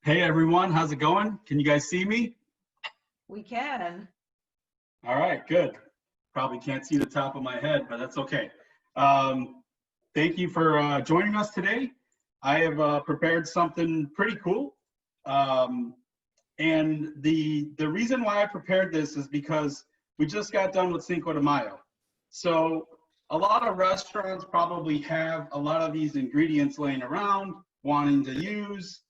Hey everyone, how's it going? Can you guys see me? We can. All right, good. Probably can't see the top of my head, but that's okay. Um, Thank you for joining us today. I have prepared something pretty cool. Um, and the reason why I prepared this is because we just got done with Cinco de Mayo. So a lot of restaurants probably have a lot of these ingredients laying around, wanting to use.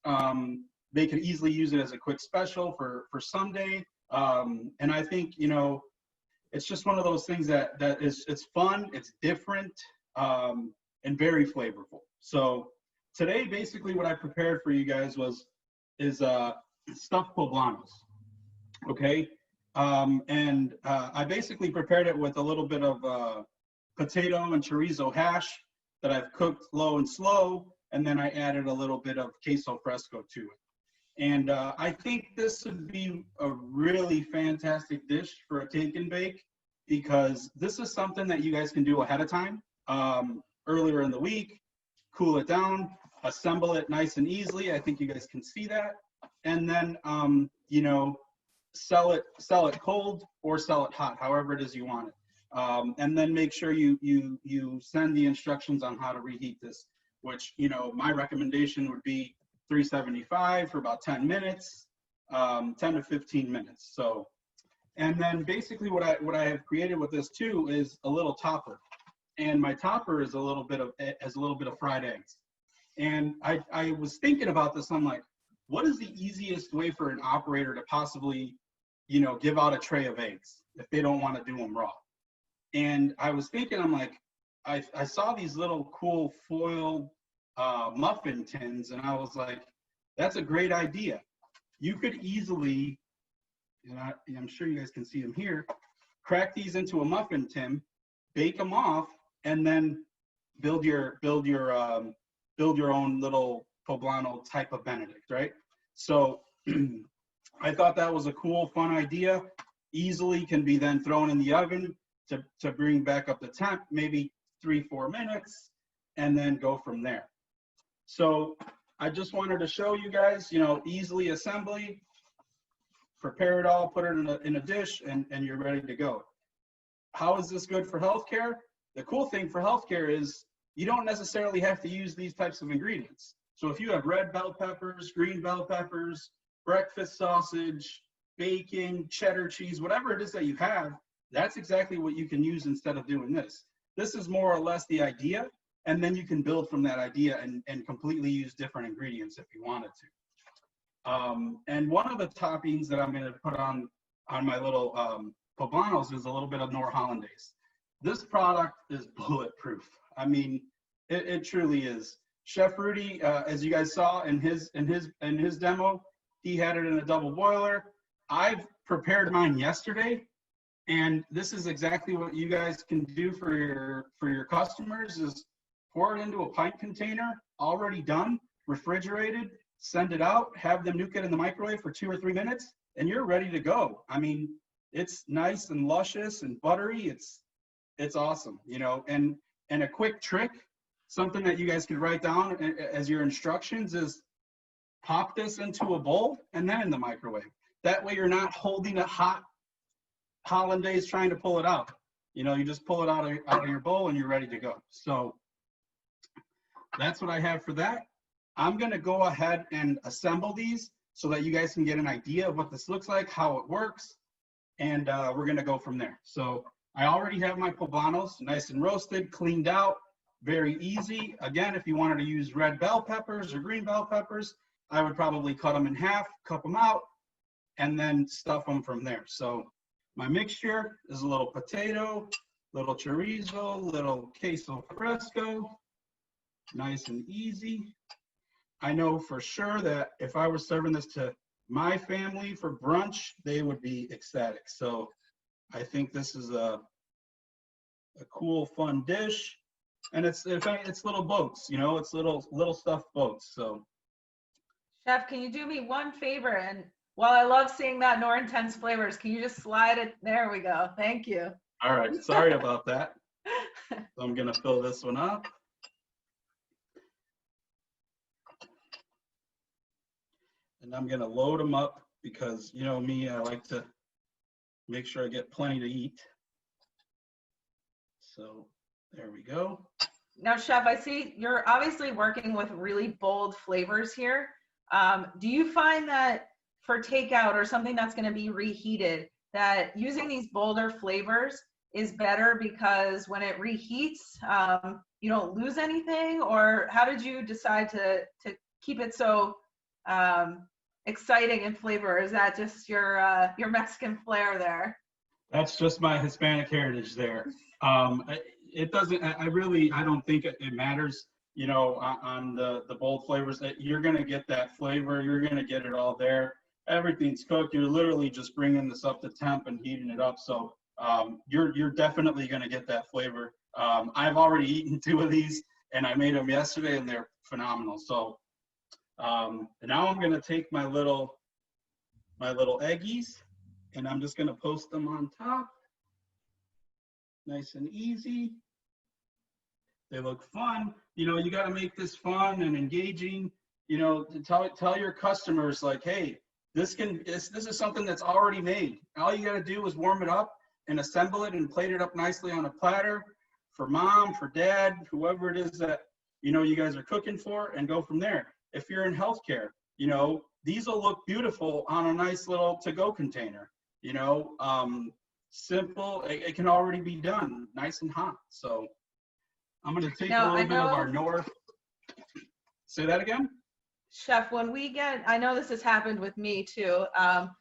They could easily use it as a quick special for Sunday. And I think, it's just one of those things that is, it's fun, it's different, and very flavorful. So today, basically what I prepared for you guys is stuffed poblanos. Okay. I basically prepared it with a little bit of potato and chorizo hash that I've cooked low and slow, and then I added a little bit of queso fresco to it. And I think this would be a really fantastic dish for a take and bake, because this is something that you guys can do ahead of time, earlier in the week, cool it down, assemble it nice and easily. I think you guys can see that. And then, sell it cold or sell it hot, however it is you want it. And then make sure you send the instructions on how to reheat this, which, my recommendation would be 375 for about 10 minutes, 10 to 15 minutes. So, and then basically what I have created with this too is a little topper, and my topper is a little bit of fried eggs. And I was thinking about this. I'm like, what is the easiest way for an operator to possibly, give out a tray of eggs if they don't want to do them raw? And I was thinking, I'm like, I saw these little cool foil muffin tins, and I was like, that's a great idea. You could easily, and I'm sure you guys can see them here, crack these into a muffin tin, bake them off, and then build your own little poblano type of benedict, right? So I thought that was a cool, fun idea. Easily can be then thrown in the oven to bring back up the temp, maybe 3-4 minutes, and then go from there. So I just wanted to show you guys, easily assembly, prepare it all, put it in a dish, and you're ready to go. How is this good for healthcare? The cool thing for healthcare is you don't necessarily have to use these types of ingredients. So if you have red bell peppers, green bell peppers, breakfast sausage, bacon, cheddar cheese, whatever it is that you have, that's exactly what you can use instead of doing this. This is more or less the idea, and then you can build from that idea and completely use different ingredients if you wanted to. And one of the toppings that I'm going to put on my little poblanos is a little bit of Hollandaise. This product is bulletproof. I mean, it truly is. Chef Rudy, as you guys saw in his demo, he had it in a double boiler. I've prepared mine yesterday, and this is exactly what you guys can do for your customers: is pour it into a pint container, already done, refrigerated, send it out, have them nuke it in the microwave for 2 or 3 minutes, and you're ready to go. I mean, it's nice and luscious and buttery. It's awesome, and a quick trick, something that you guys could write down as your instructions, is pop this into a bowl and then in the microwave. That way you're not holding a hot Hollandaise trying to pull it out. You just pull it out of your bowl and you're ready to go. So that's what I have for that. I'm going to go ahead and assemble these so that you guys can get an idea of what this looks like, how it works, and we're going to go from there. So I already have my poblanos nice and roasted, cleaned out, very easy. Again, if you wanted to use red bell peppers or green bell peppers, I would probably cut them in half, cut them out, and then stuff them from there. So my mixture is a little potato, little chorizo, little queso fresco, nice and easy. I know for sure that if I were serving this to my family for brunch, they would be ecstatic. So I think this is a cool, fun dish. And it's little boats, it's little stuffed boats. So, Chef, can you do me one favor? And while I love seeing that more intense flavors, can you just slide it? There we go. Thank you. All right. Sorry about that. So I'm going to fill this one up. And I'm gonna load them up because you know me, I like to make sure I get plenty to eat. So there we go. Now, Chef, I see you're obviously working with really bold flavors here. Do you find that for takeout or something that's going to be reheated, that using these bolder flavors is better because when it reheats, you don't lose anything? Or how did you decide to keep it so exciting in flavor? Is that just your Mexican flair there? That's just my Hispanic heritage there. It doesn't, I don't think it matters, you know, on the bold flavors that you're going to get that flavor. You're going to get it all there. Everything's cooked. You're literally just bringing this up to temp and heating it up. So you're definitely going to get that flavor. I've already eaten 2 of these and I made them yesterday and they're phenomenal. So now I'm going to take my little eggies and I'm just going to post them on top. Nice and easy. They look fun. You know, you got to make this fun and engaging. You know, to tell your customers like, hey, this is something that's already made. All you got to do is warm it up and assemble it and plate it up nicely on a platter for mom, for dad, whoever it is that you know you guys are cooking for, and go from there. If you're in healthcare, you know, these will look beautiful on a nice little to-go container. You know, simple, it can already be done, nice and hot. So I'm going to take a little bit of our North. Say that again? Chef, when we get, I know this has happened with me too,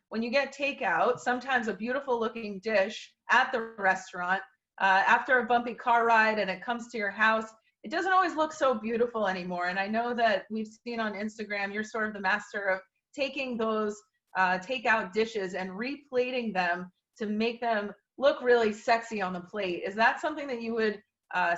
when you get takeout, sometimes a beautiful looking dish at the restaurant, after a bumpy car ride and it comes to your house, it doesn't always look so beautiful anymore. And I know that we've seen on Instagram, you're sort of the master of taking those takeout dishes and replating them to make them look really sexy on the plate. Is that something that you would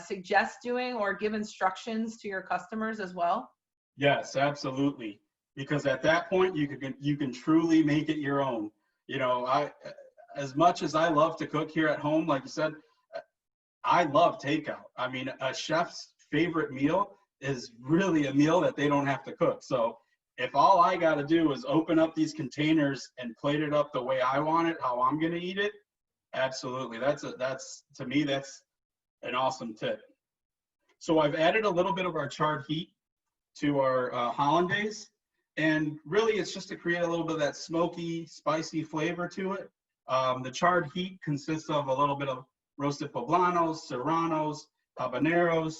suggest doing or give instructions to your customers as well? Yes, absolutely. Because at that point, you can truly make it your own. You know, as much as I love to cook here at home, like you said, I love takeout. I mean, a chef's favorite meal is really a meal that they don't have to cook. So if all I got to do is open up these containers and plate it up the way I want it, how I'm going to eat it, absolutely. To me, that's an awesome tip. So I've added a little bit of our charred heat to our Hollandaise, and really it's just to create a little bit of that smoky, spicy flavor to it. The charred heat consists of a little bit of roasted poblanos, serranos, habaneros,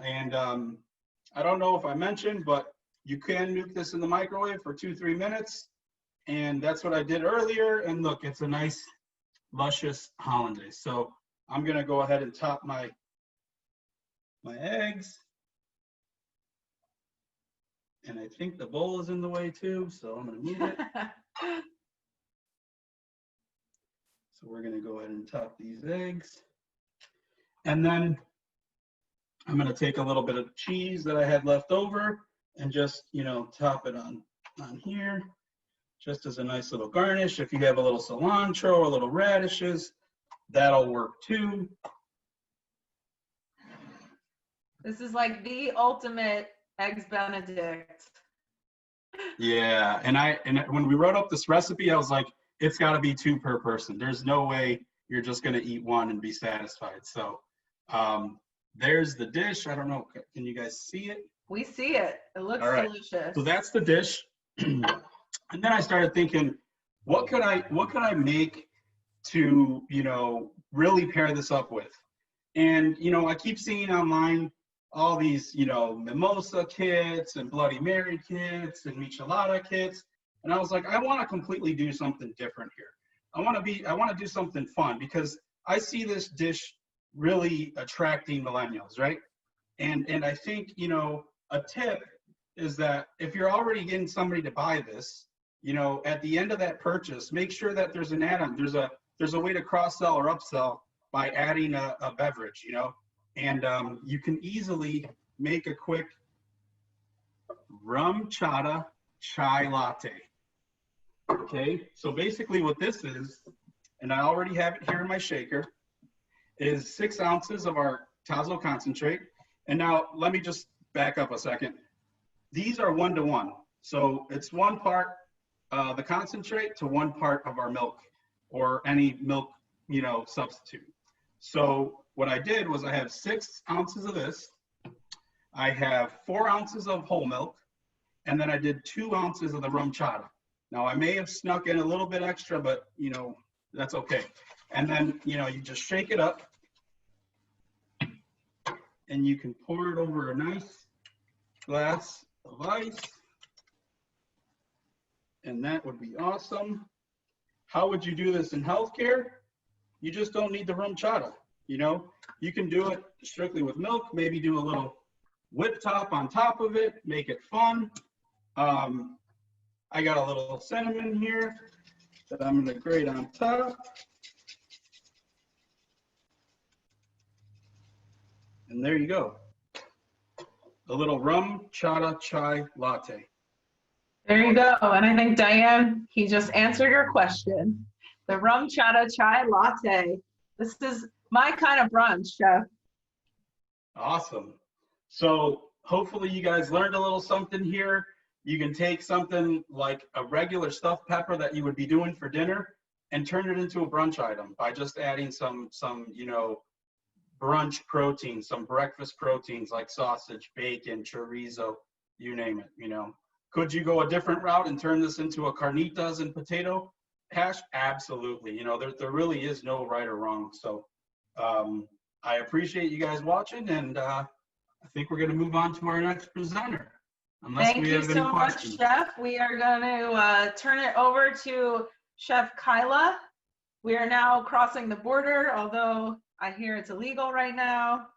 and I don't know if I mentioned, but you can nuke this in the microwave for 2-3 minutes, and that's what I did earlier. And look, it's a nice, luscious Hollandaise. So I'm gonna go ahead and top my eggs. And I think the bowl is in the way too, so I'm gonna move it. So we're gonna go ahead and top these eggs. And then I'm gonna take a little bit of cheese that I had left over and just, you know, top it on here, just as a nice little garnish. If you have a little cilantro or a little radishes, that'll work too. This is like the ultimate eggs benedict. Yeah, and when we wrote up this recipe, I was like, it's got to be 2 per person. There's no way you're just going to eat 1 and be satisfied. So there's the dish. I don't know, can you guys see it? We see it. It looks delicious. So that's the dish. And then I started thinking, what could I make to, you know, really pair this up with? And, you know, I keep seeing online all these, you know, mimosa kits and Bloody Mary kits and michelada kits. And I was like, I want to completely do something different here. I want to do something fun, because I see this dish really attracting millennials, right? And I think, you know, a tip is that if you're already getting somebody to buy this, you know, at the end of that purchase, make sure that there's an add-on. There's a way to cross-sell or upsell by adding a beverage, you know. And you can easily make a quick Rumchatta chai latte. Okay, so basically what this is, and I already have it here in my shaker, is 6 ounces of our Tazo concentrate. And now let me just back up a second. These are 1-to-1. So it's 1 part the concentrate to 1 part of our milk or any milk, substitute. So what I did was I have 6 ounces of this. I have 4 ounces of whole milk, and then I did 2 ounces of the rumchata. Now I may have snuck in a little bit extra, but that's okay. And then, you just shake it up and you can pour it over a nice glass of ice. And that would be awesome. How would you do this in healthcare? You just don't need the rumchata. You can do it strictly with milk, maybe do a little whip top on top of it, make it fun. I got a little cinnamon here that I'm going to grate on top. And there you go. A little rumchata chai latte. There you go. And I think, Diane, he just answered your question. The rumchata chai latte. This is my kind of brunch, Chef. Awesome. So hopefully you guys learned a little something here. You can take something like a regular stuffed pepper that you would be doing for dinner and turn it into a brunch item by just adding some brunch protein, some breakfast proteins like sausage, bacon, chorizo, you name it, Could you go a different route and turn this into a carnitas and potato hash? Absolutely. There really is no right or wrong. So I appreciate you guys watching, and I think we're going to move on to our next presenter. Thank you so much, Chef. We are going to turn it over to Chef Kyla. We are now crossing the border, although I hear it's illegal right now.